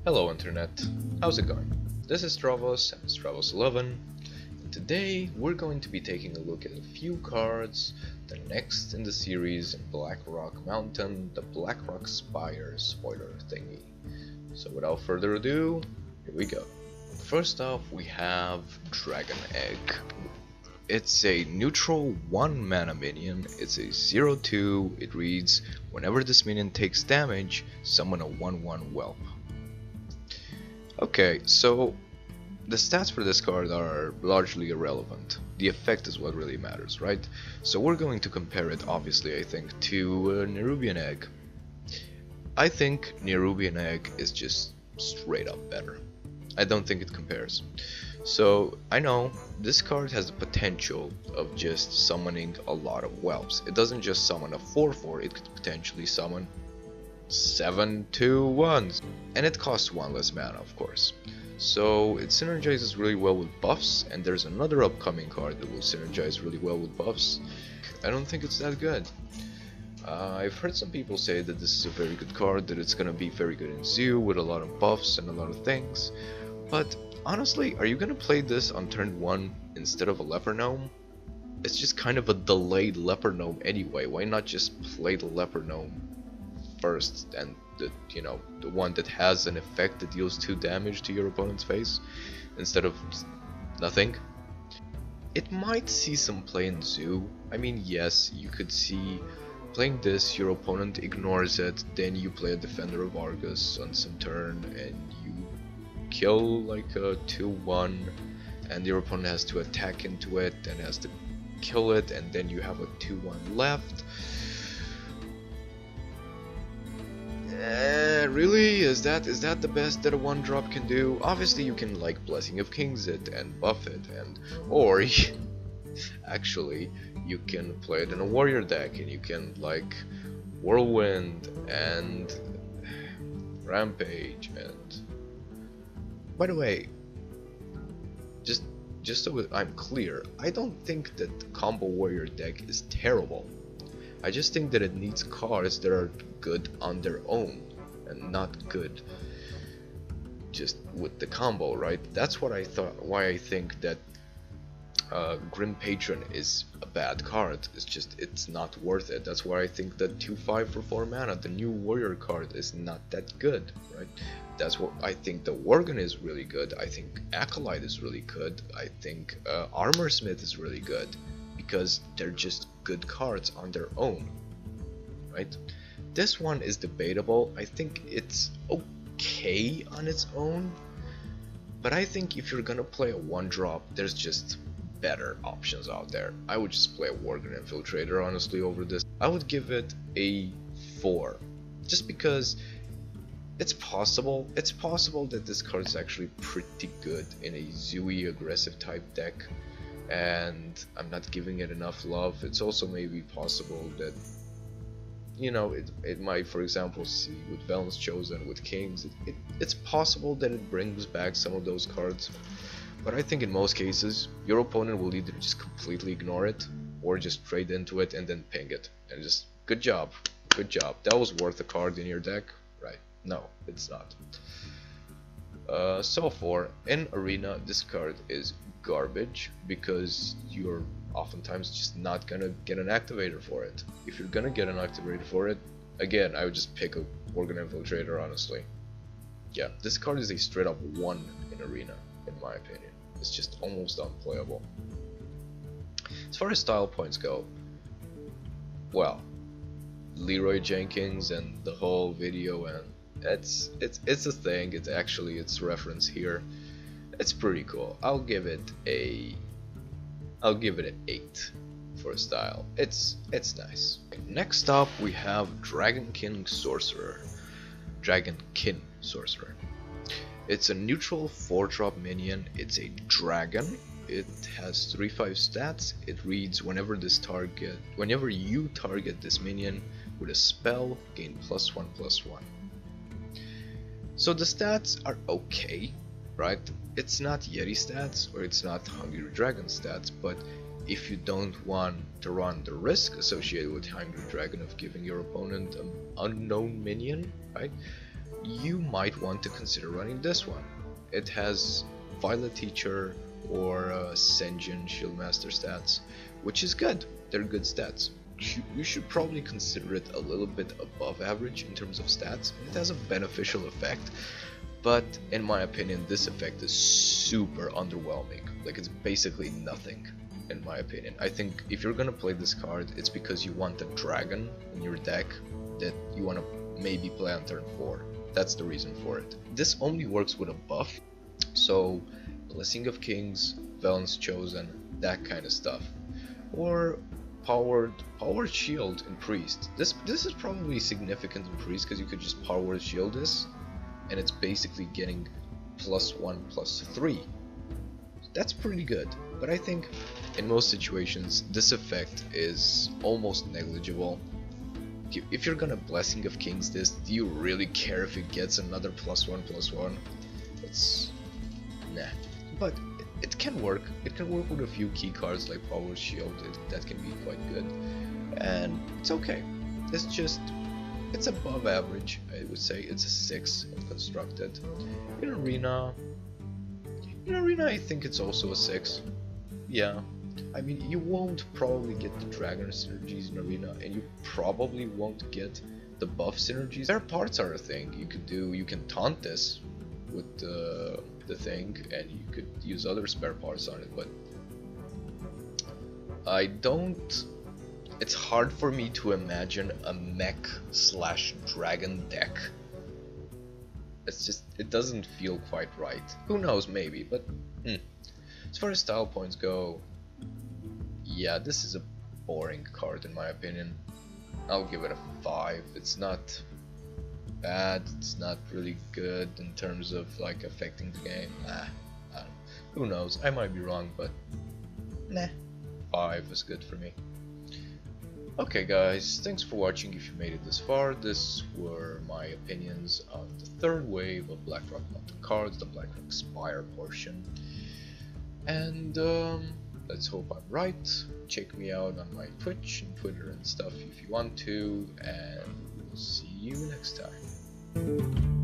Hello Internet, how's it going? This is Stravos and Stravos11, and today we're going to be taking a look at a few cards, the next in the series in Blackrock Mountain, the Blackrock Spire spoiler thingy. So without further ado, here we go. First off we have Dragon Egg. It's a neutral 1 mana minion, it's a 0/2, it reads, whenever this minion takes damage, summon a 1/1 whelp. Okay, so the stats for this card are largely irrelevant. The effect is what really matters, right? So we're going to compare it, obviously, I think, to Nerubian Egg. I think Nerubian Egg is just straight up better. I don't think it compares. So I know this card has the potential of just summoning a lot of whelps. It doesn't just summon a 4/4, it could potentially summon 7 2/1s, and it costs 1 less mana, of course. So it synergizes really well with buffs, and there's another upcoming card that will synergize really well with buffs. I don't think it's that good. I've heard some people say that this is a very good card, that it's gonna be very good in Zoo with a lot of buffs and a lot of things, but honestly, are you gonna play this on turn 1 instead of a Leper Gnome? It's just kind of a delayed Leper Gnome anyway. Why not just play the Leper Gnome first, and the one that has an effect that deals 2 damage to your opponent's face instead of nothing? It might see some play in Zoo. I mean, yes, you could see playing this, your opponent ignores it, then you play a Defender of Argus on some turn and you kill like a 2/1, and your opponent has to attack into it and has to kill it, and then you have a 2/1 left. Really? Is that the best that a 1-drop can do? Obviously you can like Blessing of Kings it and buff it, or actually you can play it in a warrior deck and you can like Whirlwind and Rampage. And by the way, just so I'm clear, I don't think that the combo warrior deck is terrible. I just think that it needs cards that are good on their own and not good just with the combo, right? That's what I thought. Why I think that Grim Patron is a bad card. It's not worth it. That's why I think that 2/5 for 4 mana, the new warrior card, is not that good, right? That's what I think. The Worgen is really good. I think Acolyte is really good. I think Armorsmith is really good, because they're just good cards on their own, right? This one is debatable. I think it's okay on its own, but I think if you're gonna play a 1-drop, there's just better options out there. I would just play a Worgen Infiltrator, honestly, over this. I would give it a 4, just because it's possible that this card is actually pretty good in a Zooey aggressive type deck, and I'm not giving it enough love. It's also maybe possible that, you know, it might, for example, see with Velen's Chosen, with Kings, it's possible that it brings back some of those cards. But I think in most cases, your opponent will either just completely ignore it, or just trade into it and then ping it. And just, good job, that was worth a card in your deck, right? No, it's not. So for in Arena, this card is garbage, because you're oftentimes just not gonna get an activator for it. If you're gonna get an activator for it, again, I would just pick a Worgen Infiltrator, honestly. Yeah, this card is a straight up 1 in Arena, in my opinion. It's just almost unplayable. As far as style points go, well, Leroy Jenkins and the whole video, and it's a thing. It's reference here. It's pretty cool. I'll give it an 8 for style. It's nice. Next up we have Dragonkin Sorcerer. Dragonkin Sorcerer. It's a neutral 4-drop minion. It's a dragon. It has 3/5 stats. It reads, whenever you target this minion with a spell, gain +1/+1. So the stats are okay, right? It's not Yeti stats, or it's not Hungry Dragon stats, but if you don't want to run the risk associated with Hungry Dragon of giving your opponent an unknown minion, right? you might want to consider running this one. It has Violet Teacher or Senjin Shieldmaster stats, which is good. They're good stats. You should probably consider it a little bit above average in terms of stats. It has a beneficial effect, but in my opinion this effect is super underwhelming. Like, it's basically nothing in my opinion. I think if you're gonna play this card, it's because you want a dragon in your deck that you want to maybe play on turn 4. That's the reason for it. This only works with a buff, so Blessing of Kings, Velen's Chosen, that kind of stuff. Or powered shield in Priest. This is probably significant in Priest because you could just powered shield this and it's basically getting +1/+3. That's pretty good, but I think in most situations this effect is almost negligible. If you're gonna Blessing of Kings this, do you really care if it gets another +1/+1? It's nah. But it can work. It can work with a few key cards like Power Shield. That can be quite good, and it's okay. It's above average. I would say it's a 6 if constructed. In arena, I think it's also a 6. Yeah, I mean, you won't probably get the dragon synergies in arena, and you probably won't get the buff synergies. Spare parts are a thing you could do. You can taunt this with the thing, and you could use other spare parts on it, but I don't. It's hard for me to imagine a mech/dragon deck. It doesn't feel quite right. Who knows, maybe, but as far as style points go, yeah, this is a boring card in my opinion. I'll give it a 5. It's not bad, it's not really good in terms of like affecting the game. Who knows, I might be wrong, but nah, 5 is good for me. Okay guys, thanks for watching. If you made it this far, this were my opinions on the third wave of Blackrock Mountain cards, the Blackrock Spire portion, and let's hope I'm right. Check me out on my Twitch and Twitter and stuff if you want to, and we'll see you next time.